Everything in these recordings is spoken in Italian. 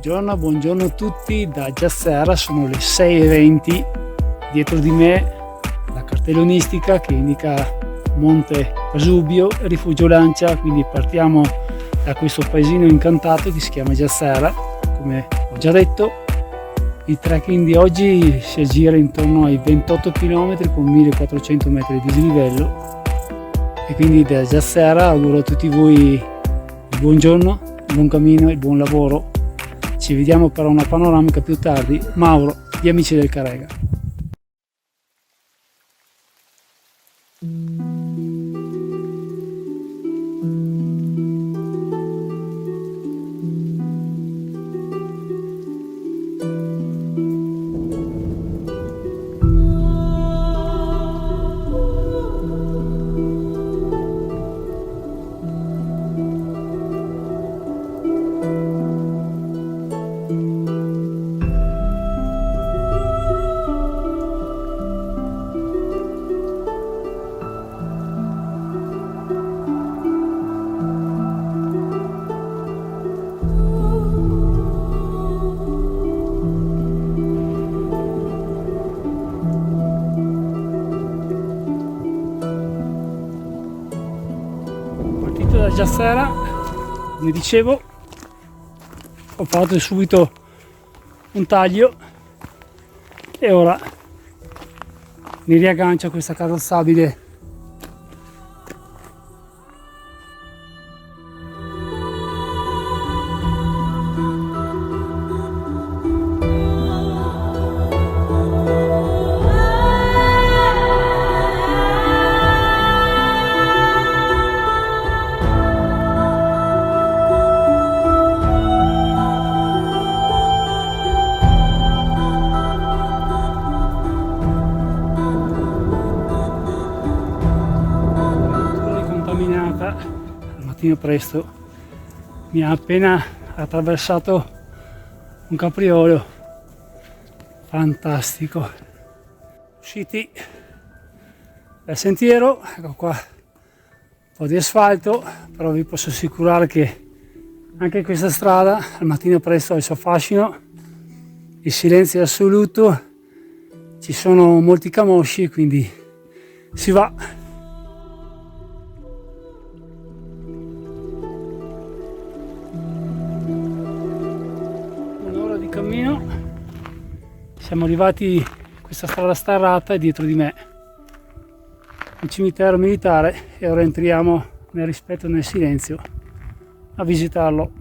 Buongiorno a tutti da Giassera, sono le 6:20, dietro di me la cartellonistica che indica Monte Pasubio e Rifugio Lancia, quindi partiamo da questo paesino incantato che si chiama Giassera. Come ho già detto, il trekking di oggi si aggira intorno ai 28 km con 1400 metri di dislivello e quindi da Giassera auguro a tutti voi il buongiorno, il buon cammino e il buon lavoro. Ci vediamo per una panoramica più tardi. Mauro, gli amici del Carrega. Da Giassera, come dicevo, ho fatto subito un taglio e ora mi riaggancio a questa carrozzabile . Al mattino presto mi ha appena attraversato un capriolo fantastico. Usciti dal sentiero, ecco qua un po' di asfalto, però vi posso assicurare che anche questa strada al mattino presto ha il suo fascino, il silenzio è assoluto, ci sono molti camosci, quindi si va. Cammino, siamo arrivati a questa strada sterrata e dietro di me il cimitero militare e ora entriamo nel rispetto e nel silenzio a visitarlo.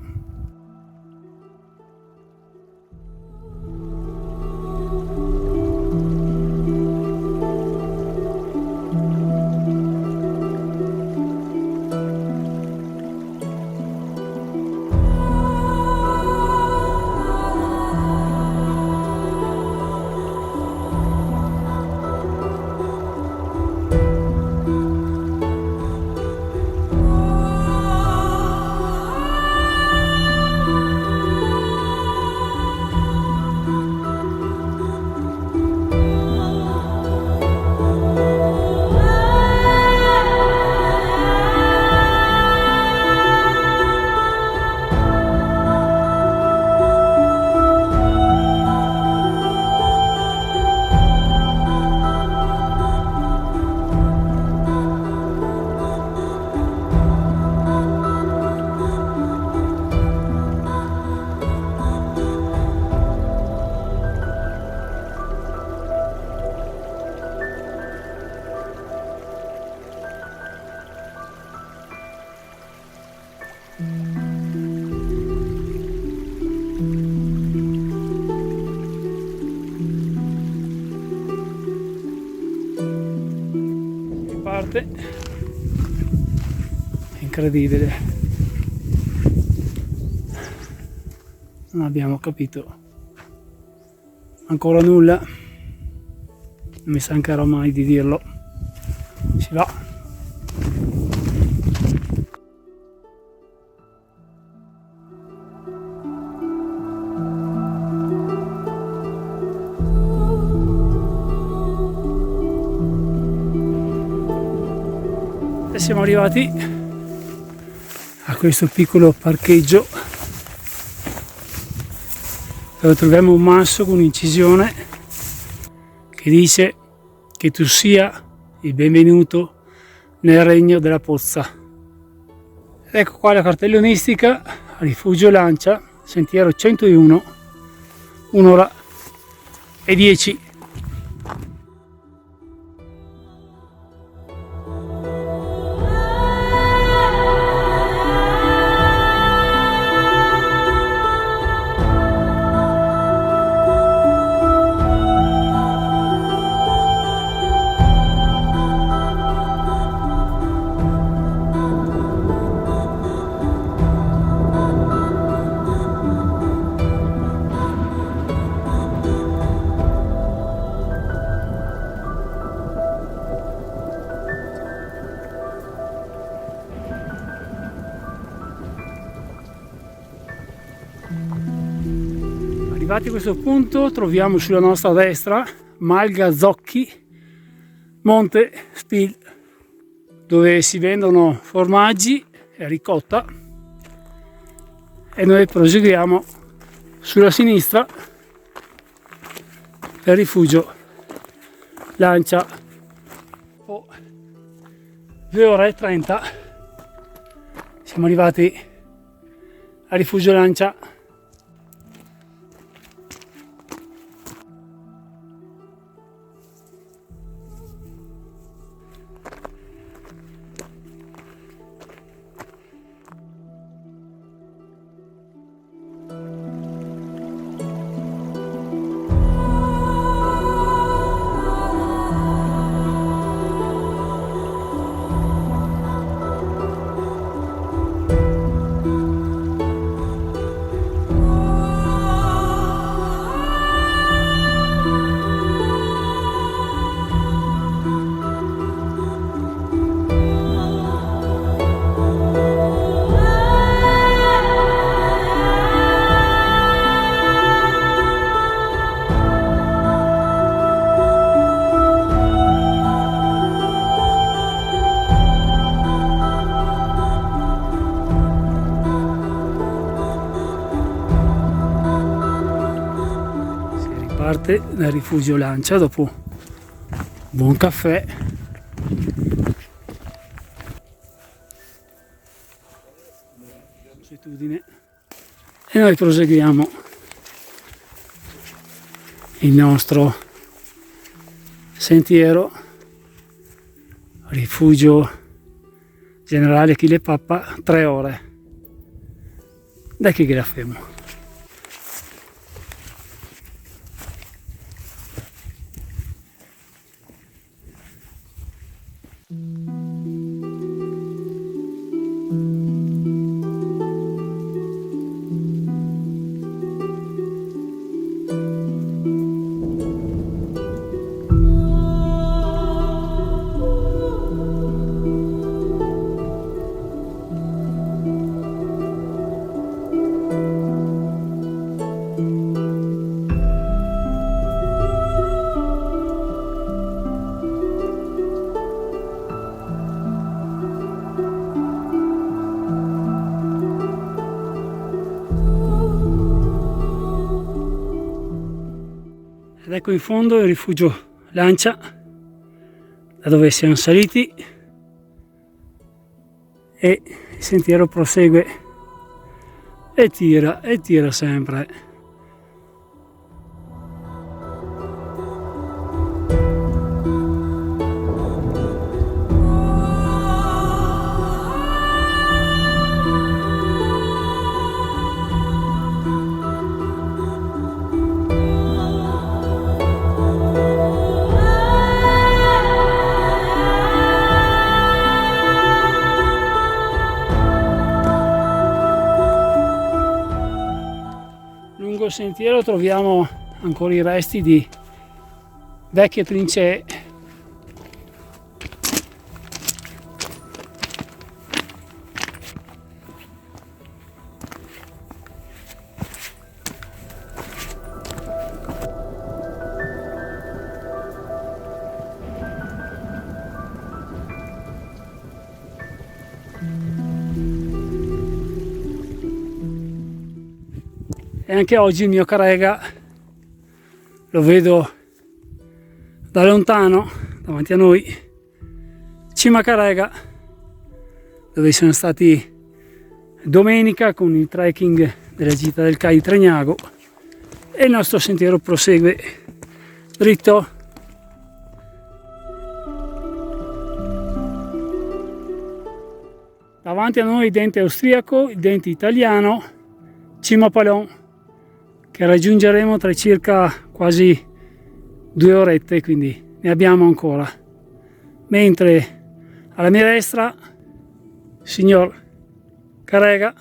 Parte è incredibile, non abbiamo capito ancora nulla, non mi stancherò mai di dirlo. Si va. Siamo arrivati a questo piccolo parcheggio dove troviamo un masso con un'incisione che dice che tu sia il benvenuto nel regno della pozza. Ecco qua la cartellonistica, Rifugio Lancia, sentiero 101, 1 ora e 10. Arrivati a questo punto troviamo sulla nostra destra Malga Zocchi, Monte Spil, dove si vendono formaggi e ricotta, e noi proseguiamo sulla sinistra per Rifugio Lancia. 2 ore e 30 siamo arrivati a Rifugio Lancia. Parte dal Rifugio Lancia dopo un buon caffè. E noi proseguiamo il nostro sentiero Rifugio Generale Achille Pappa, 3 ore da Chigrafemo. Ed ecco in fondo il Rifugio Lancia, da dove siamo saliti, e il sentiero prosegue e tira sempre. Lungo il sentiero troviamo ancora i resti di vecchie trincee . E anche oggi il mio Carega lo vedo da lontano davanti a noi, Cima Carega, dove siamo stati domenica con il trekking della gita del CAI di Tregnago, e il nostro sentiero prosegue dritto. Davanti a noi il dente austriaco, il dente italiano, Cima Palon, che raggiungeremo tra circa quasi 2 orette, quindi ne abbiamo ancora. Mentre alla mia destra, signor Carega,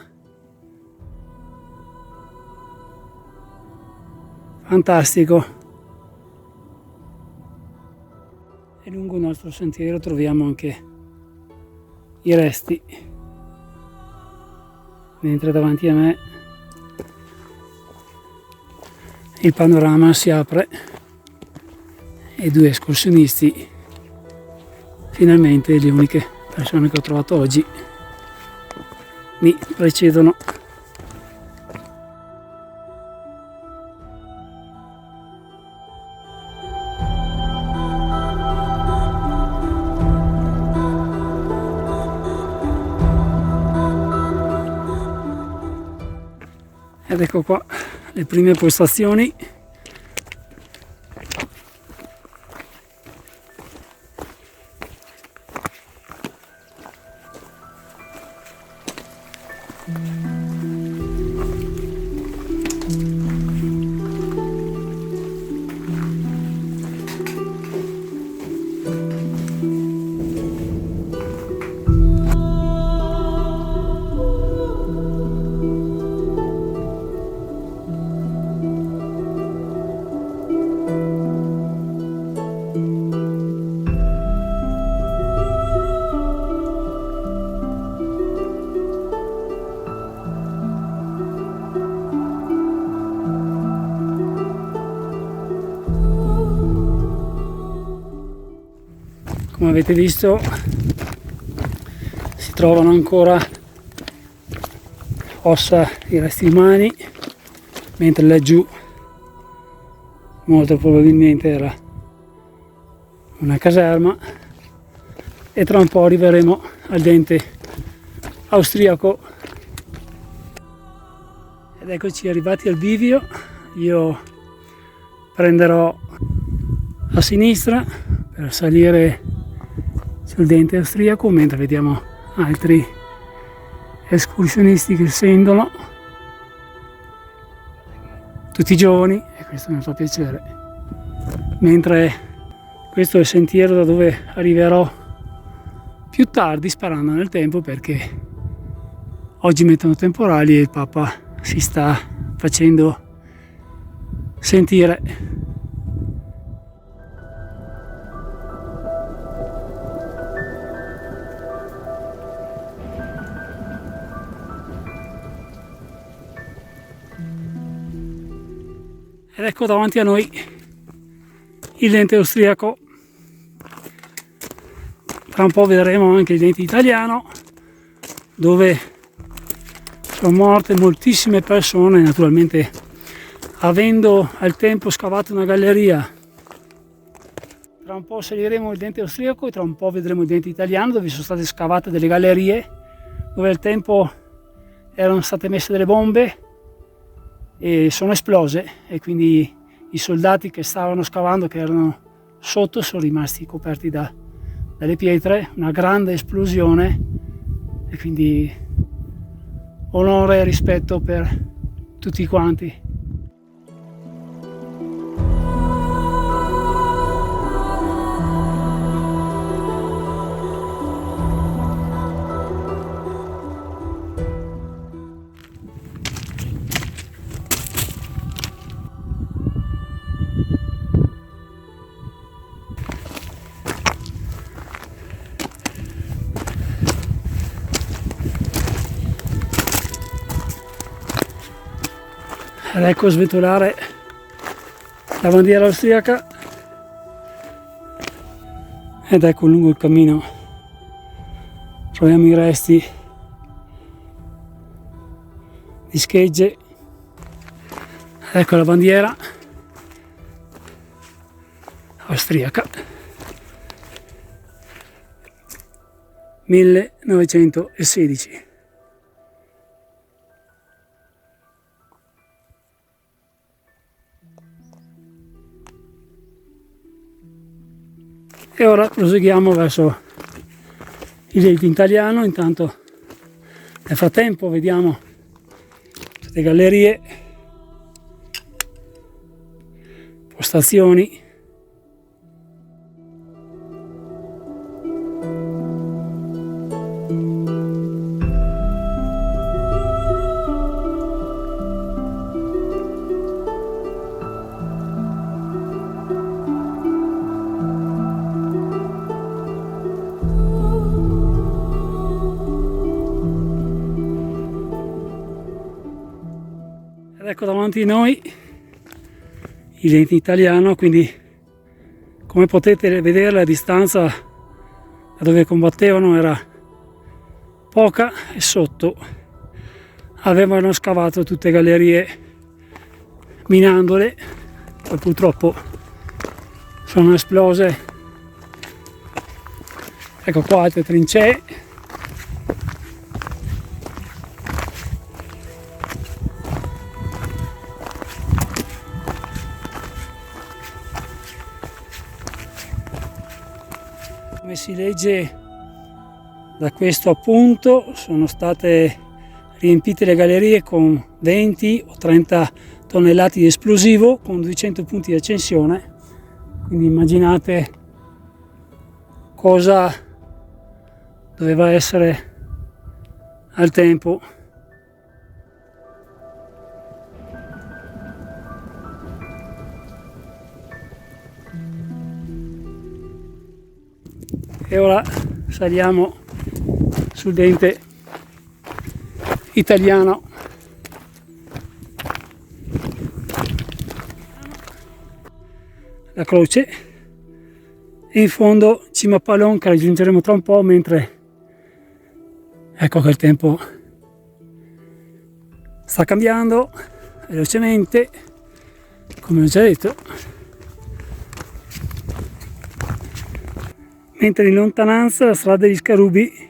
fantastico. E lungo il nostro sentiero troviamo anche i resti, mentre davanti a me il panorama si apre e 2 escursionisti, finalmente le uniche persone che ho trovato oggi, mi precedono. Ed ecco qua le prime postazioni. Come avete visto, si trovano ancora ossa di resti umani, mentre laggiù molto probabilmente era una caserma, e tra un po' arriveremo al dente austriaco. Ed eccoci arrivati al bivio. Io prenderò a sinistra per salire sul dente austriaco, mentre vediamo altri escursionisti che scendono, tutti giovani, e questo mi fa piacere. Mentre questo è il sentiero da dove arriverò più tardi, sparando nel tempo, perché oggi mettono temporali e il Papa si sta facendo sentire. Ed ecco davanti a noi il dente austriaco. Tra un po' vedremo anche il dente italiano, dove sono morte moltissime persone, naturalmente avendo al tempo scavato una galleria. Tra un po' saliremo il dente austriaco e tra un po' vedremo il dente italiano, dove sono state scavate delle gallerie, dove al tempo erano state messe delle bombe e sono esplose, e quindi i soldati che stavano scavando, che erano sotto, sono rimasti coperti dalle pietre, una grande esplosione, e quindi onore e rispetto per tutti quanti. Ed ecco sventolare la bandiera austriaca, ed ecco lungo il cammino troviamo i resti di schegge Ecco la bandiera austriaca 1916. E ora proseguiamo verso il Dente Italiano. Intanto nel frattempo vediamo le gallerie, postazioni. Ed ecco davanti a noi il Dente Italiano, quindi come potete vedere la distanza da dove combattevano era poca e sotto avevano scavato tutte gallerie minandole, poi purtroppo sono esplose. Ecco qua altre trincee. Come si legge da questo appunto, sono state riempite le gallerie con 20 o 30 tonnellate di esplosivo con 200 punti di accensione, quindi immaginate cosa doveva essere al tempo. E ora saliamo sul Dente Italiano. La croce e in fondo Cima Pallon, che raggiungeremo tra un po', mentre ecco che il tempo sta cambiando velocemente, come ho già detto. Mentre in lontananza la strada degli Scarubi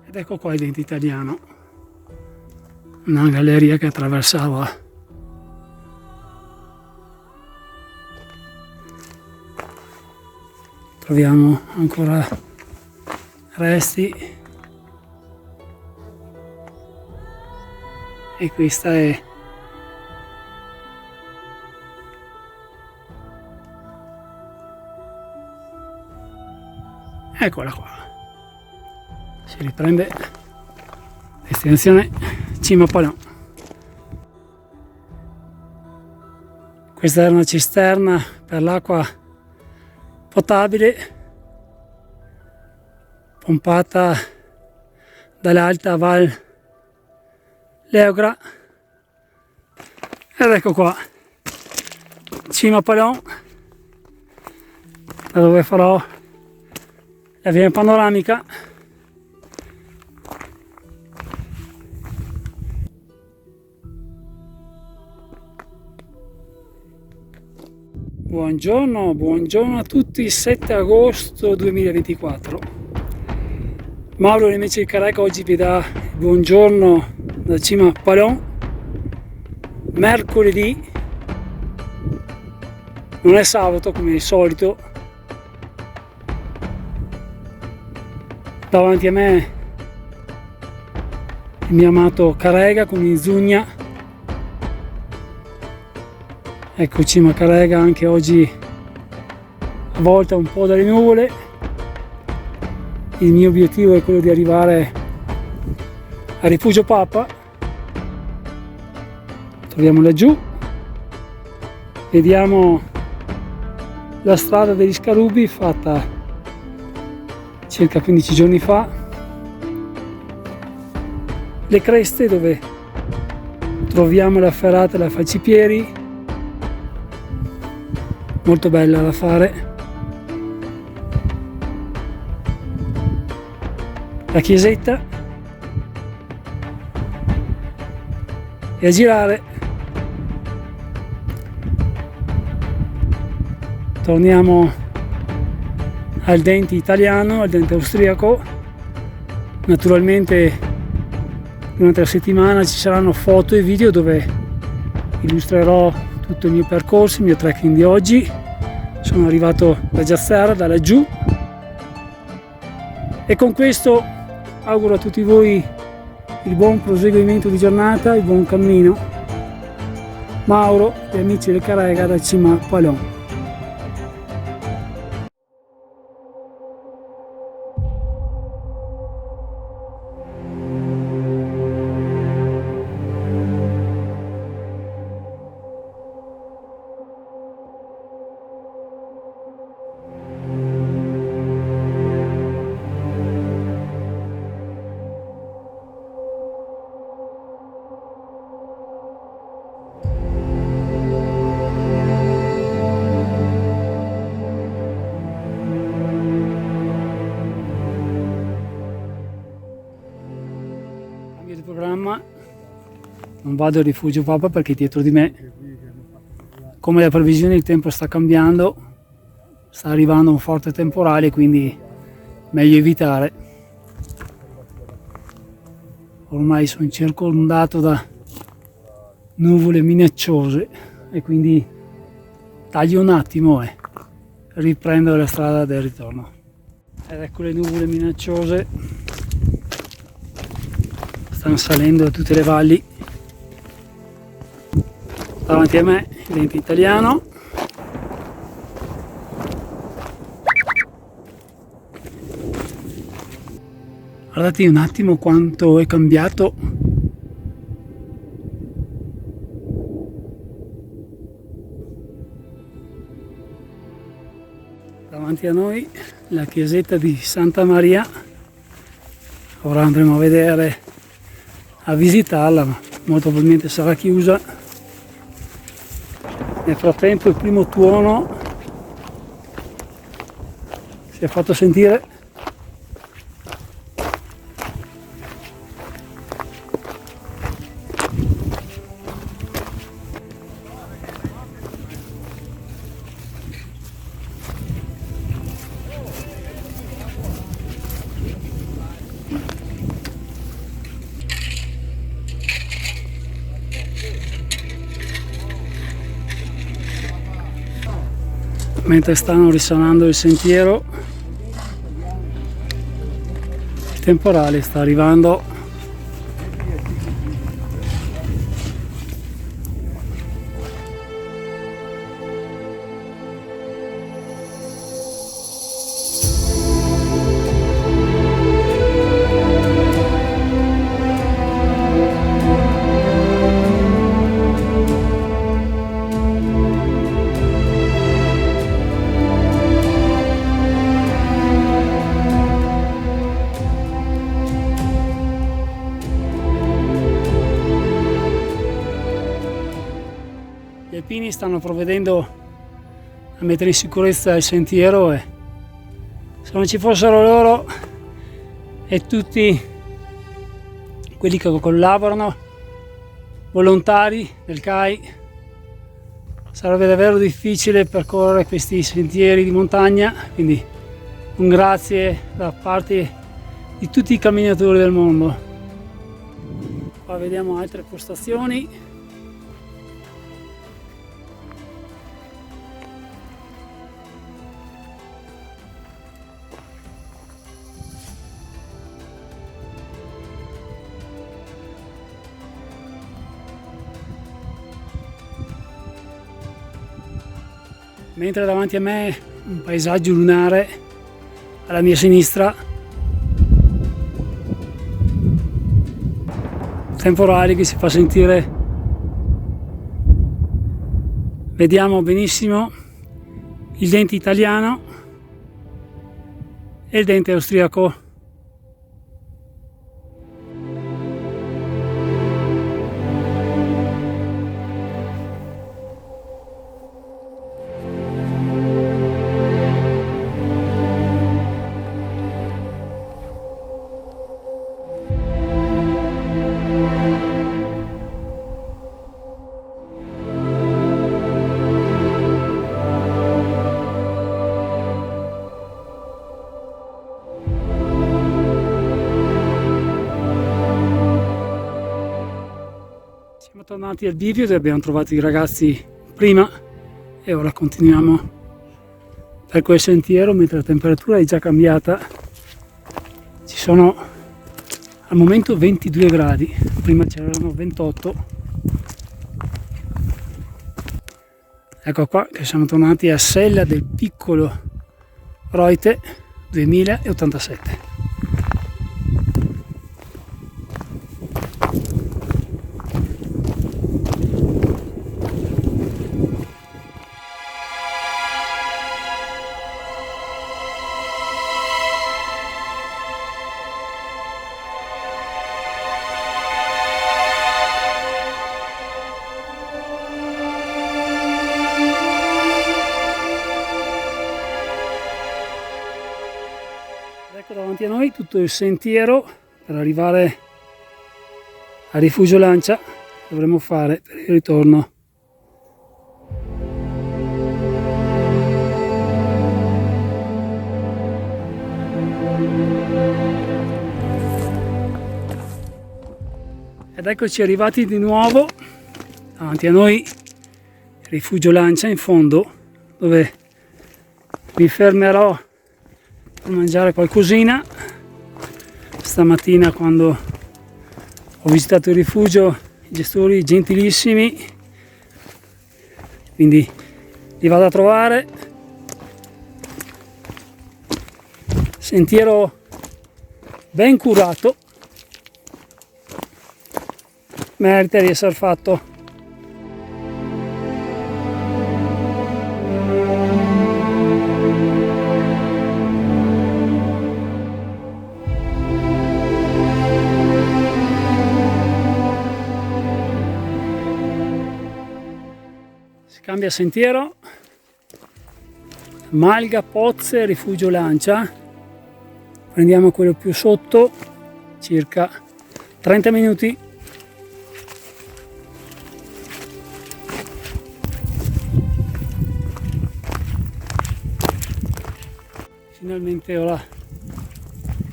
ed ecco qua il Dente Italiano, una galleria che attraversava troviamo ancora resti e questa è eccola qua, si riprende destinazione Cima Pallon. Questa era una cisterna per l'acqua potabile pompata dall'alta Val Leogra. Ed ecco qua Cima Pallon, da dove farò la via panoramica. Buongiorno a tutti, 7 agosto 2024. Mauro Amici di Caraica oggi vi dà buongiorno da Cima Pallon, mercoledì, non è sabato come al solito. Davanti a me il mio amato Caraiga con Inzugna. Ecco Cima Caraiga anche oggi avvolta un po' dalle nuvole. Il mio obiettivo è quello di arrivare a Rifugio Papa. Troviamo laggiù, vediamo la strada degli Scarubi fatta circa 15 giorni fa. le creste dove troviamo la ferrata da Falcipieri, molto bella da fare. La chiesetta e a girare torniamo al dente italiano, al dente austriaco. Naturalmente durante la settimana ci saranno foto e video dove illustrerò tutto il mio percorso, il mio trekking di oggi. Sono arrivato da Giazzera, da laggiù, e con questo auguro a tutti voi il buon proseguimento di giornata, il buon cammino. Mauro e amici del Carrega da Cima Palon. Programma, non vado al rifugio Papa perché dietro di me, come la previsione, il tempo sta cambiando, sta arrivando un forte temporale, quindi meglio evitare. Ormai sono circondato da nuvole minacciose e quindi taglio un attimo e riprendo la strada del ritorno. Ed ecco le nuvole minacciose. Stanno salendo da tutte le valli. Davanti a me il dente italiano. Guardate un attimo quanto è cambiato. Davanti a noi la chiesetta di Santa Maria. Ora andremo a vedere, a visitarla, ma molto probabilmente sarà chiusa. Nel frattempo il primo tuono si è fatto sentire. Mentre stanno risanando il sentiero, il temporale sta arrivando. Gli alpini stanno provvedendo a mettere in sicurezza il sentiero e se non ci fossero loro e tutti quelli che collaborano, volontari del CAI, sarebbe davvero difficile percorrere questi sentieri di montagna, quindi un grazie da parte di tutti i camminatori del mondo. Qua vediamo altre postazioni. Mentre davanti a me un paesaggio lunare, alla mia sinistra temporale che si fa sentire. Vediamo benissimo il dente italiano e il dente austriaco. tornati al bivio dove abbiamo trovato i ragazzi prima e ora continuiamo per quel sentiero mentre la temperatura è già cambiata. Ci sono al momento 22 gradi, prima c'erano 28. Ecco qua che siamo tornati a Sella del Piccolo Reute 2087. Ecco davanti a noi tutto il sentiero per arrivare a Rifugio Lancia, dovremo fare per il ritorno. Ed eccoci arrivati di nuovo davanti a noi Rifugio Lancia in fondo, dove mi fermerò per mangiare qualcosina. Stamattina quando ho visitato il rifugio, i gestori gentilissimi, quindi li vado a trovare. Sentiero ben curato, merita di essere fatto. Cambia sentiero, Malga, Pozze, Rifugio Lancia. Prendiamo quello più sotto, circa 30 minuti. Finalmente ora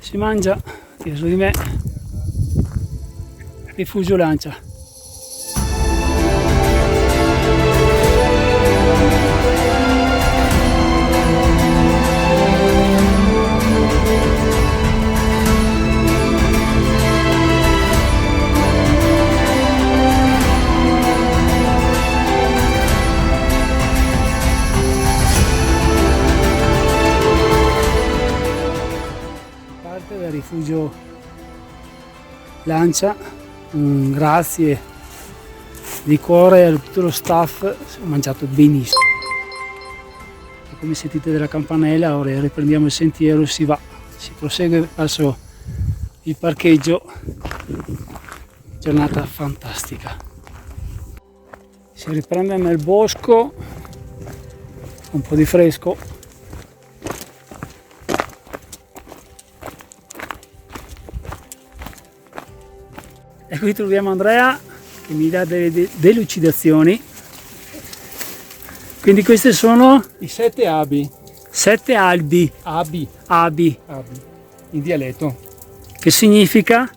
si mangia, dietro di me Rifugio Lancia. Del Rifugio Lancia, grazie di cuore a tutto lo staff, ho mangiato benissimo. E come sentite dalla campanella, ora riprendiamo il sentiero e si prosegue verso il parcheggio. Giornata fantastica, si riprende nel bosco, un po' di fresco. E qui troviamo Andrea che mi dà delle delucidazioni. Quindi queste sono I 7 abi. 7 albi. Abi. Abi. Abi. In dialetto. Che significa?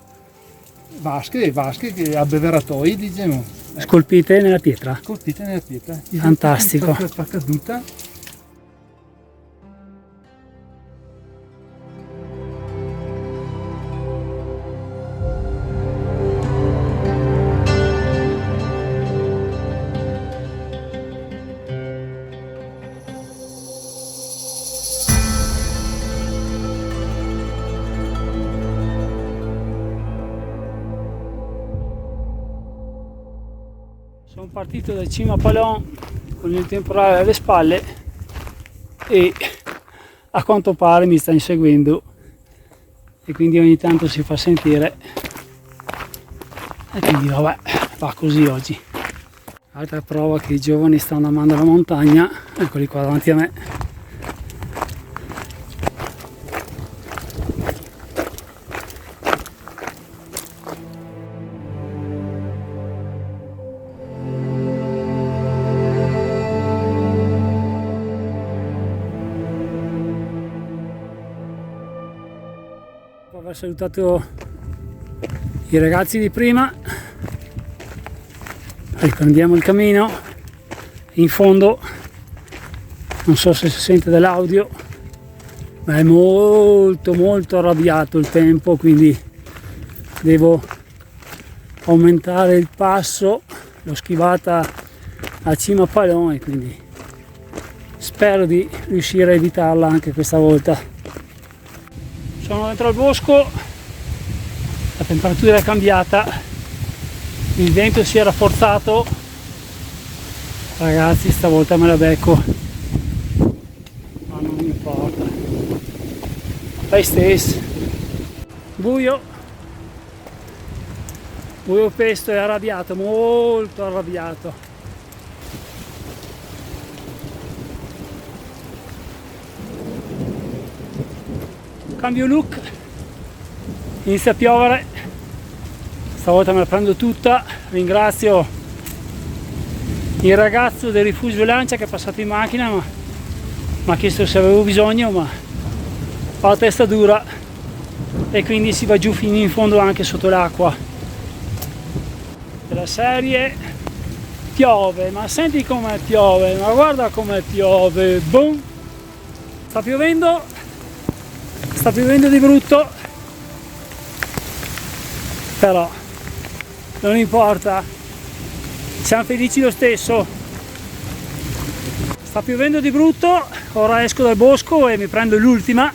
Vasche che abbeveratoi, diciamo. Scolpite nella pietra. Colpite nella pietra. Fantastico. Fa caduta. Sono partito da Cima Palon con il temporale alle spalle e a quanto pare mi sta inseguendo e quindi ogni tanto si fa sentire e quindi vabbè, va così oggi. Altra prova che i giovani stanno andando alla montagna, eccoli qua davanti a me. Dopo aver salutato i ragazzi di prima, Riprendiamo il cammino. In fondo, non so se si sente dall'audio, ma è molto arrabbiato il tempo, quindi devo aumentare il passo, l'ho schivata a cima a Palon e quindi spero di riuscire a evitarla anche questa volta. Sono dentro al bosco, la temperatura è cambiata, il vento si è rafforzato, ragazzi stavolta me la becco, ma non mi importa, fai stesso. Buio pesto e arrabbiato, molto arrabbiato. Cambio look, inizia a piovere, stavolta me la prendo tutta. Ringrazio il ragazzo del rifugio Lancia che è passato in macchina, ma mi ha chiesto se avevo bisogno, ma ho la testa dura e quindi si va giù fino in fondo anche sotto l'acqua. Della serie piove, ma senti come piove, ma guarda come piove, boom! Sta piovendo di brutto, però non importa, siamo felici lo stesso. Sta piovendo di brutto, ora esco dal bosco e mi prendo l'ultima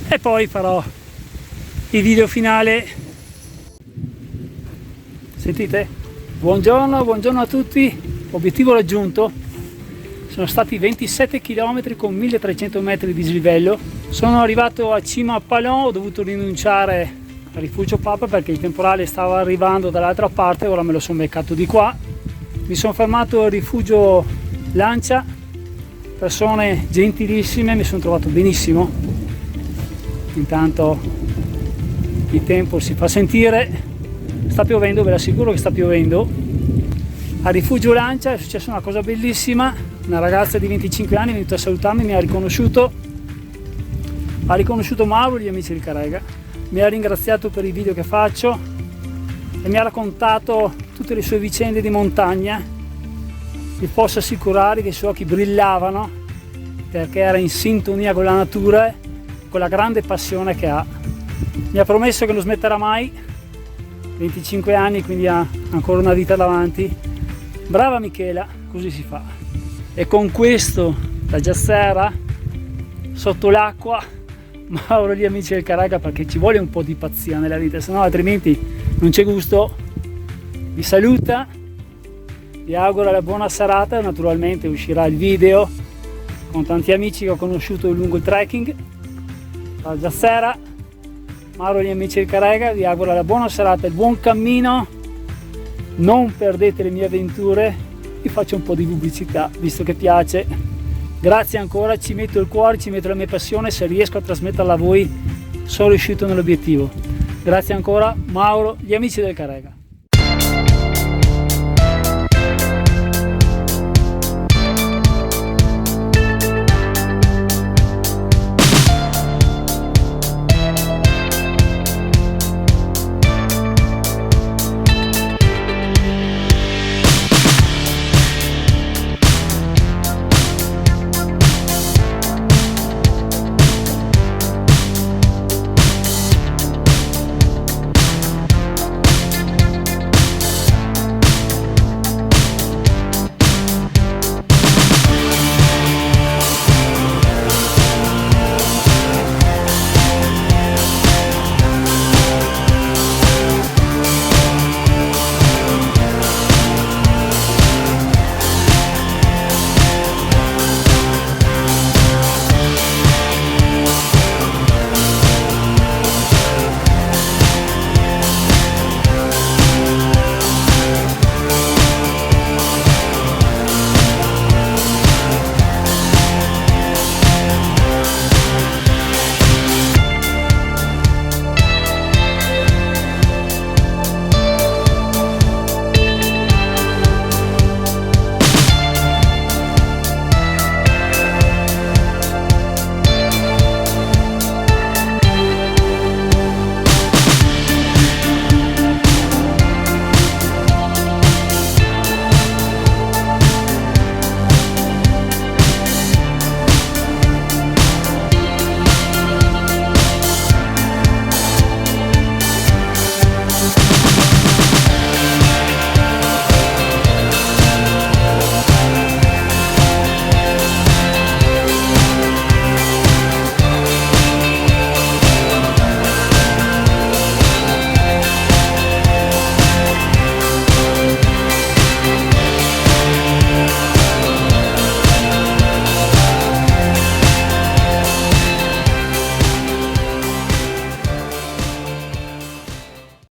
e poi farò il video finale. Sentite? Buongiorno a tutti, obiettivo raggiunto, sono stati 27 km con 1300 metri di dislivello. Sono arrivato a cima a Palon, ho dovuto rinunciare al rifugio Papa perché il temporale stava arrivando dall'altra parte, ora me lo sono beccato di qua. Mi sono fermato al rifugio Lancia, persone gentilissime, mi sono trovato benissimo. Intanto il tempo si fa sentire, sta piovendo, ve l'assicuro che sta piovendo. Al rifugio Lancia è successa una cosa bellissima, una ragazza di 25 anni è venuta a salutarmi, mi ha riconosciuto Mauro e gli amici del Carrega, mi ha ringraziato per i video che faccio e mi ha raccontato tutte le sue vicende di montagna. Vi posso assicurare che i suoi occhi brillavano perché era in sintonia con la natura, con la grande passione che ha. Mi ha promesso che non smetterà mai, 25 anni, quindi ha ancora una vita davanti. Brava Michela, così si fa. E con questo, da Giassera, sotto l'acqua, Mauro e gli amici del Carrega, perché ci vuole un po' di pazzia nella vita, sennò altrimenti non c'è gusto. Vi saluta, vi auguro la buona serata, naturalmente uscirà il video con tanti amici che ho conosciuto lungo il trekking. Da Giassera, Mauro e gli amici del Carrega, vi auguro la buona serata, il buon cammino, non perdete le mie avventure, vi faccio un po' di pubblicità visto che piace. Grazie ancora, ci metto il cuore, ci metto la mia passione, se riesco a trasmetterla a voi sono riuscito nell'obiettivo. Grazie ancora, Mauro, gli amici del Carrega.